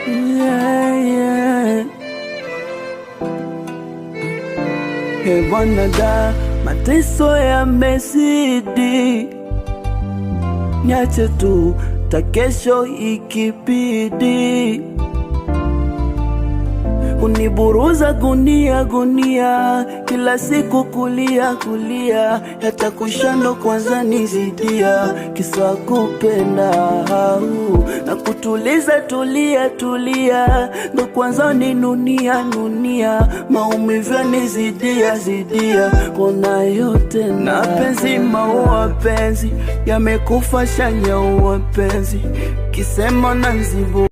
Yeah, yeah. Bwana da, mateso yamezidi, niache tu takesho ikibidi. Uniburuza gunia gunia, kila siku kulia kulia, hata kushando kwanza nizidia, kisa kupenda na kutuliza tulia tulia, ndo kwanza ninunia nunia, maumivu nizidia zidia, kona yote na penzi maua penzi, yamekufa shanya uwa penzi, kisema na nzibu